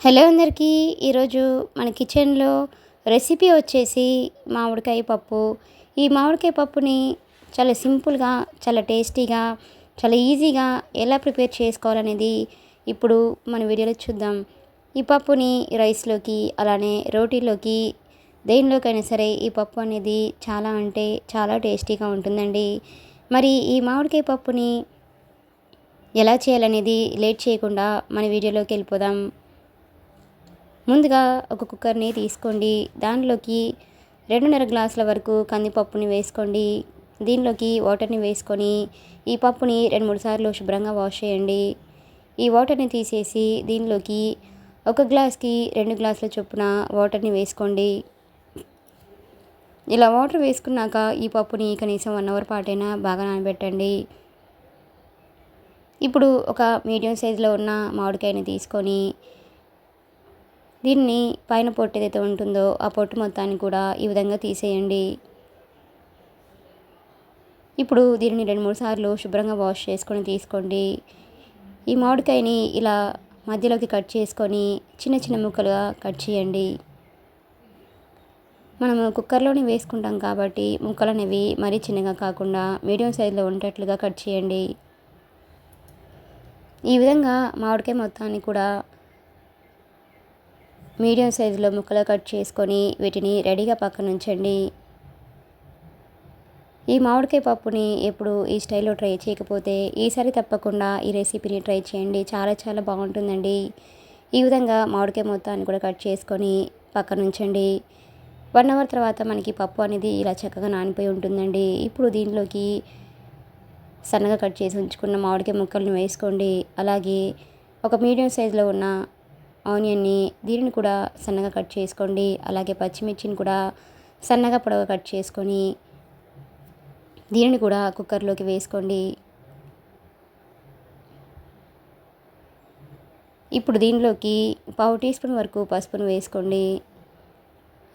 Hello అందరికీ. ఈరోజు మన కిచెన్లో రెసిపీ వచ్చేసి మామిడికాయ పప్పు. ఈ మామిడికాయ పప్పుని చాలా సింపుల్గా, చాలా టేస్టీగా, చాలా ఈజీగా ఎలా ప్రిపేర్ చేసుకోవాలనేది ఇప్పుడు మన వీడియోలో చూద్దాం. ఈ పప్పుని రైస్లోకి, అలానే రోటీలోకి, దేనిలోకైనా సరే ఈ పప్పు అనేది చాలా అంటే చాలా టేస్టీగా ఉంటుందండి. మరి ఈ మామిడికాయ పప్పుని ఎలా చేయాలనేది లేట్ చేయకుండా మన వీడియోలోకి వెళ్ళిపోదాం. ముందుగా ఒక కుక్కర్ని తీసుకోండి. దానిలోకి 2.5 గ్లాసుల వరకు కందిపప్పుని వేసుకోండి. దీనిలోకి వాటర్ని వేసుకొని ఈ పప్పుని 2-3 సార్లు శుభ్రంగా వాష్ చేయండి. ఈ వాటర్ని తీసేసి దీనిలోకి 1 గ్లాస్కి 2 గ్లాసుల చొప్పున వాటర్ని వేసుకోండి. ఇలా వాటర్ వేసుకున్నాక ఈ పప్పుని కనీసం 1 అవర్ పాటైనా బాగా నానబెట్టండి. ఇప్పుడు ఒక మీడియం సైజులో ఉన్న మామిడికాయని తీసుకొని దీన్ని పైన పొట్టు ఏదైతే ఉంటుందో ఆ పొట్టు మొత్తాన్ని కూడా ఈ విధంగా తీసేయండి. ఇప్పుడు దీనిని 2-3 సార్లు శుభ్రంగా వాష్ చేసుకొని తీసుకోండి. ఈ మామిడికాయని ఇలా మధ్యలోకి కట్ చేసుకొని చిన్న చిన్న ముక్కలుగా కట్ చేయండి. మనము కుక్కర్లోనే వేసుకుంటాం కాబట్టి ముక్కలు అనేవి మరీ చిన్నగా కాకుండా మీడియం సైజులో ఉండేట్లుగా కట్ చేయండి. ఈ విధంగా మామిడికాయ మొత్తాన్ని కూడా మీడియం సైజులో ముక్కలు కట్ చేసుకొని వీటిని రెడీగా పక్కన ఉంచండి. ఈ మామిడికాయ పప్పుని ఎప్పుడు ఈ స్టైల్లో ట్రై చేయకపోతే ఈసారి తప్పకుండా ఈ రెసిపీని ట్రై చేయండి. చాలా చాలా బాగుంటుందండి. ఈ విధంగా మామిడికాయ మొత్తాన్ని కూడా కట్ చేసుకొని పక్కన ఉంచండి. 1 అవర్ తర్వాత మనకి పప్పు అనేది ఇలా చక్కగా నానిపోయి ఉంటుందండి. ఇప్పుడు దీనిలోకి సన్నగా కట్ చేసి ఉంచుకున్న మామిడికాయ ముక్కలను వేసుకోండి. అలాగే ఒక మీడియం సైజులో ఉన్న ఆనియన్ని దీనిని కూడా సన్నగా కట్ చేసుకోండి. అలాగే పచ్చిమిర్చిని కూడా సన్నగా పొడవుగా కట్ చేసుకొని దీనిని కూడా కుక్కర్లోకి వేసుకోండి. ఇప్పుడు దీనిలోకి 1/2 టీ స్పూన్ వరకు పసుపును వేసుకోండి.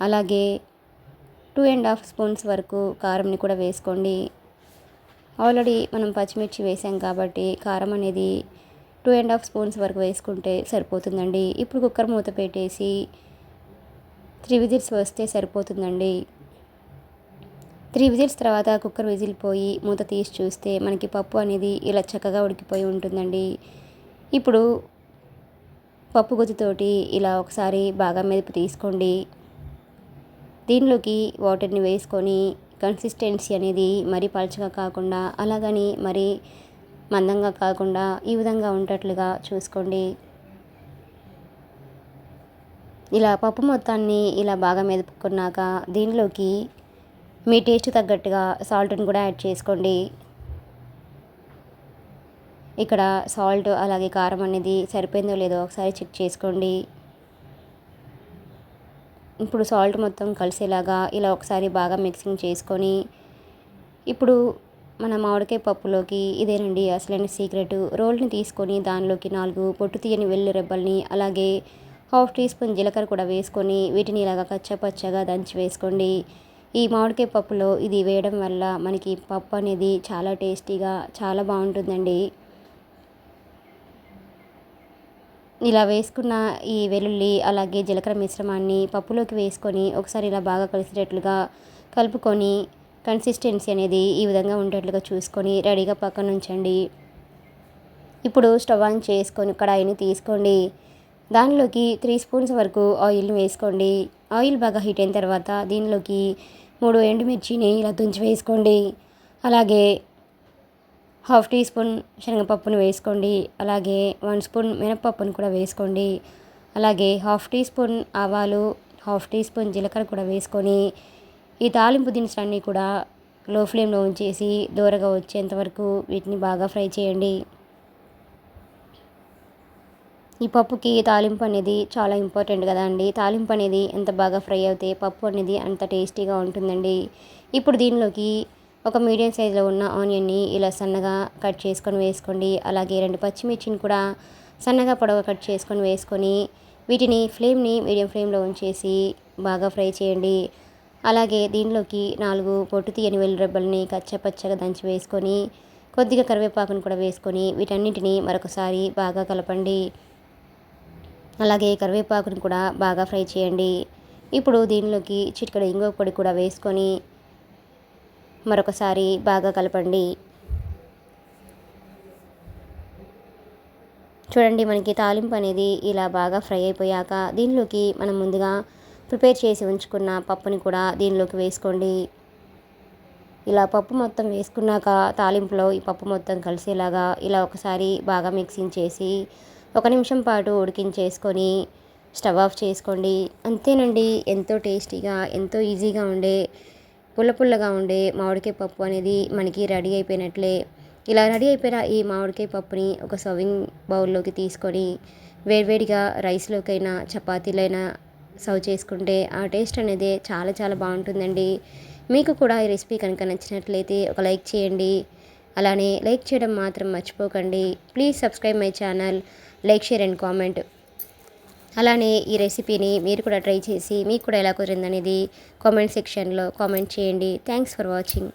అలాగే 2.5 స్పూన్స్ వరకు కారంని కూడా వేసుకోండి. ఆల్రెడీ మనం పచ్చిమిర్చి వేసాం కాబట్టి కారం అనేది 2.5 స్పూన్స్ వరకు వేసుకుంటే సరిపోతుందండి. ఇప్పుడు కుక్కర్ మూత పెట్టేసి 3 విజిల్స్ వస్తే సరిపోతుందండి. 3 విజిల్స్ తర్వాత కుక్కర్ విజిల్ పోయి మూత తీసి చూస్తే మనకి పప్పు అనేది ఇలా చక్కగా ఉడికిపోయి ఉంటుందండి. ఇప్పుడు పప్పు గుత్తితోటి ఇలా ఒకసారి బాగా మెదుపు తీసుకోండి. దీనిలోకి వాటర్ని వేసుకొని కన్సిస్టెన్సీ అనేది మరీ పలుచగా కాకుండా అలాగని మరీ మందంగా కాకుండా ఈ విధంగా ఉండేట్లుగా చూసుకోండి. ఇలా పప్పు మొత్తాన్ని ఇలా బాగా మెదుపుకున్నాక దీనిలోకి మీ టేస్ట్ తగ్గట్టుగా సాల్ట్ని కూడా యాడ్ చేసుకోండి. ఇక్కడ సాల్ట్ అలాగే కారం అనేది సరిపోయిందో లేదో ఒకసారి చెక్ చేసుకోండి. ఇప్పుడు సాల్ట్ మొత్తం కలిసేలాగా ఇలా ఒకసారి బాగా మిక్సింగ్ చేసుకొని ఇప్పుడు మన మామిడికాయ పప్పులోకి ఇదేనండి అసలైన సీక్రెట్. రోల్ని తీసుకొని దానిలోకి 4 పొట్టు తీయని వెల్లుల్లి రెబ్బల్ని అలాగే 1/2 టీ స్పూన్ జీలకర్ర కూడా వేసుకొని వీటిని ఇలాగా కచ్చపచ్చగా దంచి వేసుకోండి. ఈ మామిడికాయ పప్పులో ఇది వేయడం వల్ల మనకి పప్పు అనేది చాలా టేస్టీగా చాలా బాగుంటుందండి. ఇలా వేసుకున్న ఈ వెల్లుల్లి అలాగే జీలకర్ర మిశ్రమాన్ని పప్పులోకి వేసుకొని ఒకసారి ఇలా బాగా కలిసేటట్లుగా కలుపుకొని కన్సిస్టెన్సీ అనేది ఈ విధంగా ఉండేట్లుగా చూసుకొని రెడీగా పక్కన ఉంచండి. ఇప్పుడు స్టవ్ ఆన్ చేసుకొని కడాయిని తీసుకోండి. దానిలోకి 3 స్పూన్స్ వరకు ఆయిల్ని వేసుకోండి. ఆయిల్ బాగా హీట్ అయిన తర్వాత దీనిలోకి 3 ఎండుమిర్చిని ఇలా తుంచి వేసుకోండి. అలాగే 1/2 టీ స్పూన్ శనగపప్పును వేసుకోండి. అలాగే 1 స్పూన్ మినపప్పును కూడా వేసుకోండి. అలాగే 1/2 టీ స్పూన్ ఆవాలు, 1/2 టీ స్పూన్ జీలకర్ర కూడా వేసుకొని ఈ తాలింపు దినుసులన్నీ కూడా లో ఫ్లేమ్లో ఉంచేసి దూరగా వచ్చేంత వరకు వీటిని బాగా ఫ్రై చేయండి. ఈ పప్పుకి తాలింపు అనేది చాలా ఇంపార్టెంట్ కదా అండి. తాలింపు అనేది ఎంత బాగా ఫ్రై అవుతే పప్పు అనేది అంత టేస్టీగా ఉంటుందండి. ఇప్పుడు దీనిలోకి ఒక మీడియం సైజులో ఉన్న ఆనియన్ని ఇలా సన్నగా కట్ చేసుకొని వేసుకోండి. అలాగే 2 పచ్చిమిర్చిని కూడా సన్నగా పొడవుగా కట్ చేసుకొని వేసుకొని వీటిని ఫ్లేమ్ని మీడియం ఫ్లేమ్లో ఉంచేసి బాగా ఫ్రై చేయండి. అలాగే దీనిలోకి 4 పొట్టు తీయని వెల్లుల్లి రెబ్బల్ని కచ్చపచ్చగా దంచి వేసుకొని కొద్దిగా కరివేపాకును కూడా వేసుకొని వీటన్నిటిని మరొకసారి బాగా కలపండి. అలాగే కరివేపాకుని కూడా బాగా ఫ్రై చేయండి. ఇప్పుడు దీనిలోకి చిటికెడు ఇంగువ పొడి కూడా వేసుకొని మరొకసారి బాగా కలపండి. చూడండి, మనకి తాలింపు అనేది ఇలా బాగా ఫ్రై అయిపోయాక దీనిలోకి మనం ముందుగా ప్రిపేర్ చేసి ఉంచుకున్న పప్పుని కూడా దీనిలోకి వేసుకోండి. ఇలా పప్పు మొత్తం వేసుకున్నాక తాలింపులో ఈ పప్పు మొత్తం కలిసేలాగా ఇలా ఒకసారి బాగా మిక్సింగ్ చేసి 1 నిమిషం పాటు ఉడికించేసుకొని స్టవ్ ఆఫ్ చేసుకోండి. అంతేనండి, ఎంతో టేస్టీగా ఎంతో ఈజీగా ఉండే పుల్లగా ఉండే మామిడికాయ పప్పు అనేది మనకి రెడీ అయిపోయినట్లే. ఇలా రెడీ అయిపోయిన ఈ మామిడికాయ పప్పుని ఒక సర్వింగ్ బౌల్లోకి తీసుకొని వేడివేడిగా రైస్లోకైనా చపాతీలైనా సర్వ్ చేసుకుంటే ఆ టేస్ట్ అనేది చాలా చాలా బాగుంటుందండి. మీకు కూడా ఈ రెసిపీ కనుక నచ్చినట్లయితే ఒక లైక్ చేయండి. అలానే లైక్ చేయడం మాత్రం మర్చిపోకండి. Please subscribe my channel, like, share and comment. అలానే ఈ రెసిపీని మీరు కూడా ట్రై చేసి మీకు కూడా ఎలా కుదిరిందనేది కామెంట్ సెక్షన్లో కామెంట్ చేయండి. Thanks for watching.